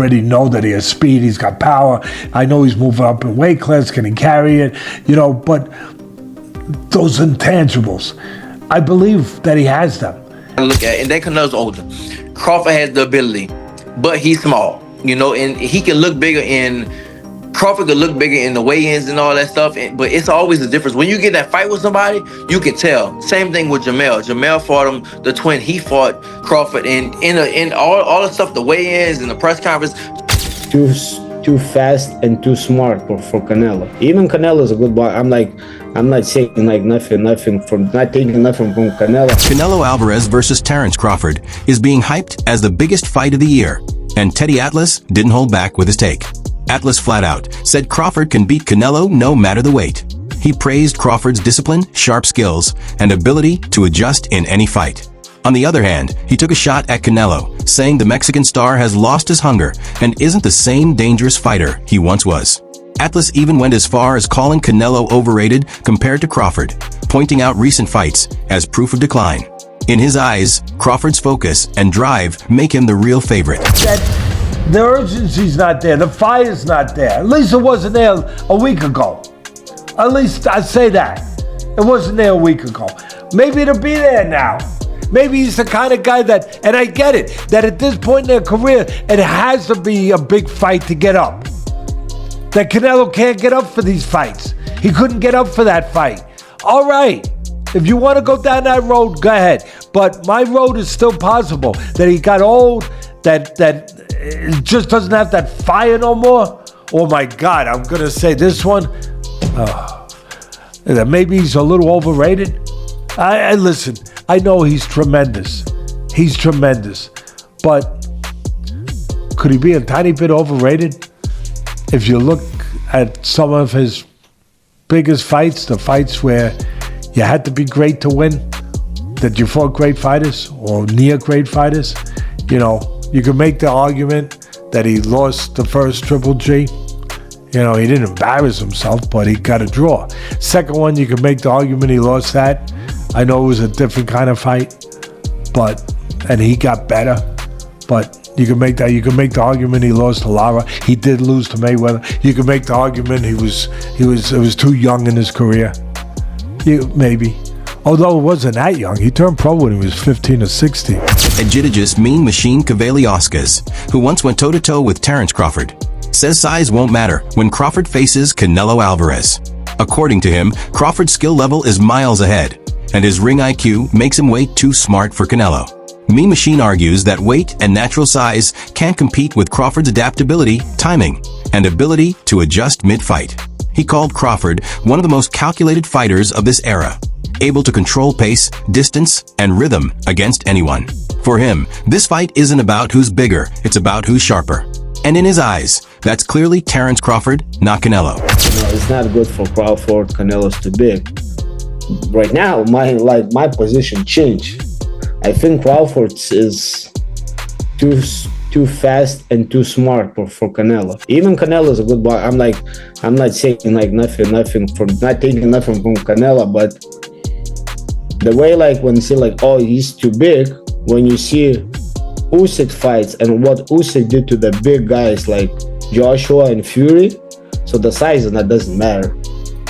already know that he has speed, he's got power. I know he's moving up in weight class, can he carry it? But those intangibles, I believe that he has them. Look at, and then Canelo's older. Crawford has the ability, but he's small, and he can look bigger Crawford could look bigger in the weigh-ins and all that stuff, but it's always a difference. When you get that fight with somebody, you can tell. Same thing with Jamel. Jamel fought him, the twin. He fought Crawford, and in all the stuff, the weigh-ins and the press conference. Too fast and too smart for Canelo. Even Canelo is a good boxer. I'm not saying not taking nothing from Canelo. Canelo Alvarez versus Terence Crawford is being hyped as the biggest fight of the year, and Teddy Atlas didn't hold back with his take. Atlas flat out said Crawford can beat Canelo no matter the weight. He praised Crawford's discipline, sharp skills, and ability to adjust in any fight. On the other hand, he took a shot at Canelo, saying the Mexican star has lost his hunger and isn't the same dangerous fighter he once was. Atlas even went as far as calling Canelo overrated compared to Crawford, pointing out recent fights as proof of decline. In his eyes, Crawford's focus and drive make him the real favorite. The urgency's not there. The fire's not there. At least it wasn't there a week ago. At least I say that. It wasn't there a week ago. Maybe it'll be there now. Maybe he's the kind of guy that, and I get it, that at this point in their career, it has to be a big fight to get up. That Canelo can't get up for these fights. He couldn't get up for that fight. All right. If you want to go down that road, go ahead. But my road is still possible. That he got old, that it just doesn't have that fire no more. Oh my God, I'm going to say this one. That maybe he's a little overrated. I listen, I know he's tremendous. He's tremendous. But could he be a tiny bit overrated? If you look at some of his biggest fights, the fights where you had to be great to win, that you fought great fighters or near great fighters, you can make the argument that he lost the first Triple G. He didn't embarrass himself, but he got a draw. Second one, you can make the argument he lost that. I know it was a different kind of fight, and he got better. But you can make the argument he lost to Lara. He did lose to Mayweather. You can make the argument it was too young in his career. Maybe. Although it wasn't that young. He turned pro when he was 15 or 16. Jiu-jitsu Mean Machine Kavaliauskas, who once went toe-to-toe with Terence Crawford, says size won't matter when Crawford faces Canelo Alvarez. According to him, Crawford's skill level is miles ahead, and his ring IQ makes him way too smart for Canelo. Mean Machine argues that weight and natural size can't compete with Crawford's adaptability, timing, and ability to adjust mid-fight. He called Crawford one of the most calculated fighters of this era, able to control pace, distance, and rhythm against anyone. For him, this fight isn't about who's bigger, it's about who's sharper. And in his eyes, that's clearly Terence Crawford, not Canelo. It's not good for Crawford. Canelo's too big. Right now, my position changed. I think Crawford is too fast and too smart for Canelo. Even Canelo is a good boxer. I'm not saying not taking nothing from Canelo, but the way when you say oh, he's too big, when you see Usyk fights and what Usyk did to the big guys like Joshua and Fury, so the size and that doesn't matter.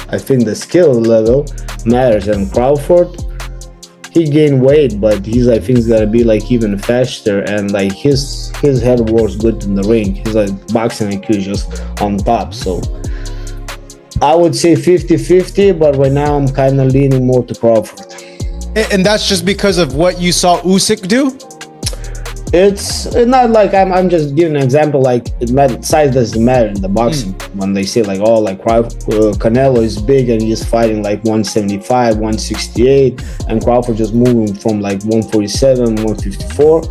I think the skill level matters, and Crawford, he gained weight, but I think he's gonna be even faster, and his head works good in the ring. His boxing IQ is just on top. So I would say 50-50, but right now I'm kind of leaning more to Crawford. And that's just because of what you saw Usyk do? It's not I'm just giving an example. Size doesn't matter in the boxing. When they say Canelo is big and he's fighting 175, 168, and Crawford just moving from 147, 154.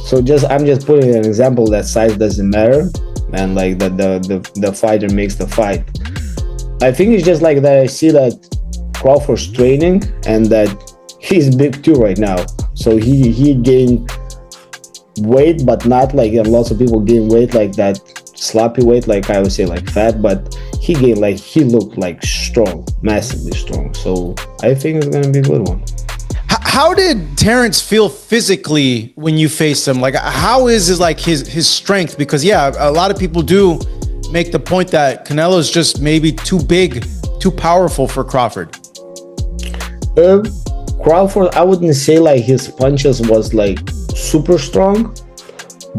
So I'm just putting an example that size doesn't matter, and the fighter makes the fight. I think it's just that I see that Crawford's training and that he's big too right now. So he gained weight, but not lots of people gain weight that sloppy weight, I would say fat, but he gained he looked strong, massively strong. So I think it's gonna be a good one. How did Terence feel physically when you faced him? Like, how is his strength? Because yeah, a lot of people do make the point that Canelo's just maybe too big, too powerful for Crawford. Crawford, I wouldn't say like his punches was like super strong,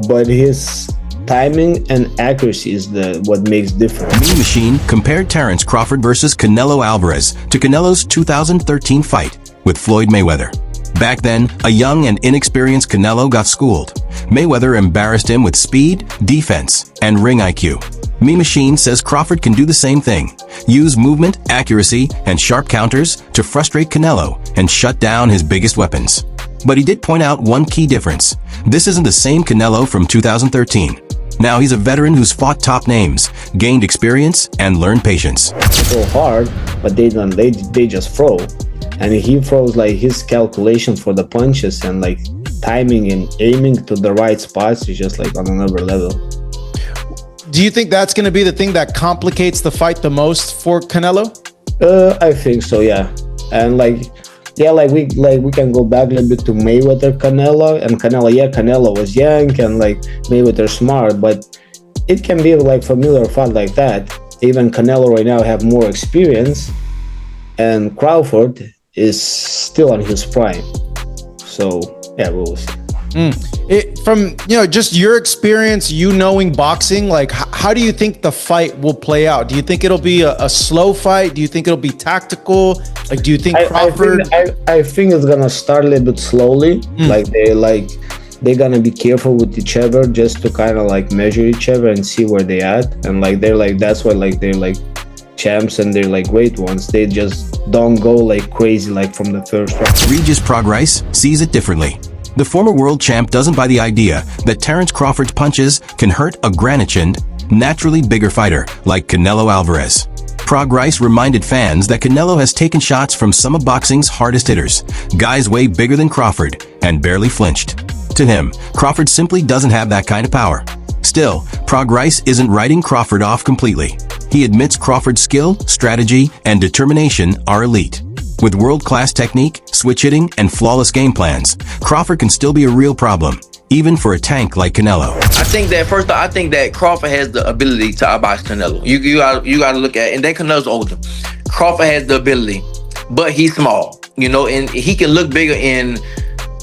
but his timing and accuracy is what makes difference. Mean Machine compared Terence Crawford versus Canelo Alvarez to Canelo's 2013 fight with Floyd Mayweather. Back then, a young and inexperienced Canelo got schooled. Mayweather embarrassed him with speed, defense, and ring IQ. Mean Machine says Crawford can do the same thing. Use movement, accuracy, and sharp counters to frustrate Canelo and shut down his biggest weapons. But he did point out one key difference. This isn't the same Canelo from 2013. Now he's a veteran who's fought top names, gained experience, and learned patience. So hard, but they just throw. And he throws like his calculation for the punches and like timing and aiming to the right spots is just like on another level. Do you think that's going to be the thing that complicates the fight the most for Canelo? I think so, yeah. And we can go back a little bit to Mayweather Canelo, and Canelo was young and like Mayweather smart, but it can be like familiar fight like that. Even Canelo right now have more experience, and Crawford is still on his prime. So yeah, we'll see. From just your experience, knowing boxing, like how do you think the fight will play out? Do you think it'll be a slow fight? Do you think it'll be tactical? Like, do you think Crawford? I think it's gonna start a little bit slowly. They're gonna be careful with each other just to kind of like measure each other and see where they at. And like they're like that's why like they're like champs and they're like great ones. They just don't go like crazy like from the first round. Regis Prograis sees it differently. The former world champ doesn't buy the idea that Terence Crawford's punches can hurt a granite-chinned, naturally bigger fighter like Canelo Alvarez. Prograis reminded fans that Canelo has taken shots from some of boxing's hardest hitters, guys way bigger than Crawford, and barely flinched. To him, Crawford simply doesn't have that kind of power. Still, Prograis isn't writing Crawford off completely. He admits Crawford's skill, strategy, and determination are elite. With world-class technique, switch hitting, and flawless game plans, Crawford can still be a real problem, even for a tank like Canelo. I think that Crawford has the ability to outbox Canelo. You gotta look at, and then Canelo's older. Crawford has the ability, but he's small, and he can look bigger in.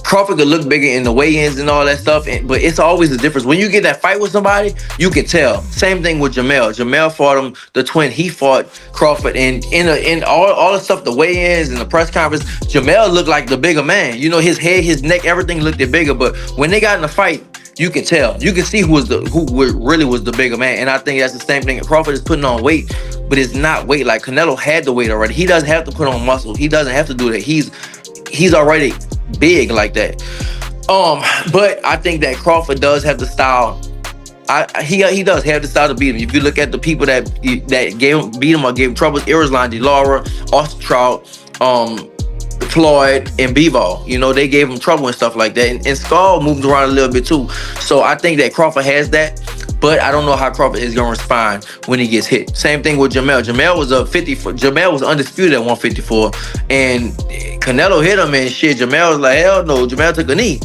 Crawford could look bigger in the weigh-ins and all that stuff, but it's always a difference. When you get that fight with somebody, you can tell. Same thing with Jamel. Jamel fought him, the twin. He fought Crawford, and in all the stuff, the weigh-ins and the press conference, Jamel looked like the bigger man. His head, his neck, everything looked bigger. But when they got in the fight, you can tell. You can see who really was the bigger man. And I think that's the same thing. Crawford is putting on weight, but it's not weight. Like Canelo had the weight already. He doesn't have to put on muscle. He doesn't have to do that. He's already big like that. But I think that Crawford does have the style. He does have the style to beat him. If you look at the people that beat him or gave him trouble, Irislan, DeLaura, Austin Trout, Floyd, and Bivol, they gave him trouble and stuff like that. And Skull moved around a little bit too. So I think that Crawford has that. But I don't know how Crawford is going to respond when he gets hit. Same thing with Jamel. Jamel was undisputed at 154, and Canelo hit him and shit. Jamel was like, hell no. Jamel took a knee.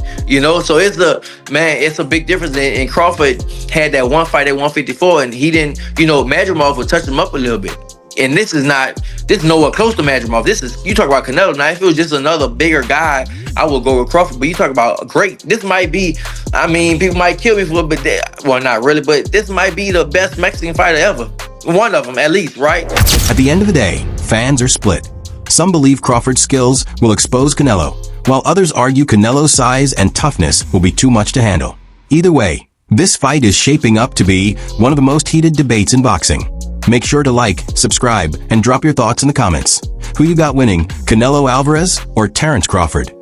So it's a big difference. And Crawford had that one fight at 154, and he didn't. Madrimov would touch him up a little bit. And this is nowhere close to Madrimov. You talk about Canelo. Now, if it was just another bigger guy, I would go with Crawford. But you talk about great. This might be, people might kill me for it, but not really. But this might be the best Mexican fighter ever. One of them, at least, right? At the end of the day, fans are split. Some believe Crawford's skills will expose Canelo, while others argue Canelo's size and toughness will be too much to handle. Either way, this fight is shaping up to be one of the most heated debates in boxing. Make sure to like, subscribe, and drop your thoughts in the comments. Who you got winning, Canelo Alvarez or Terence Crawford?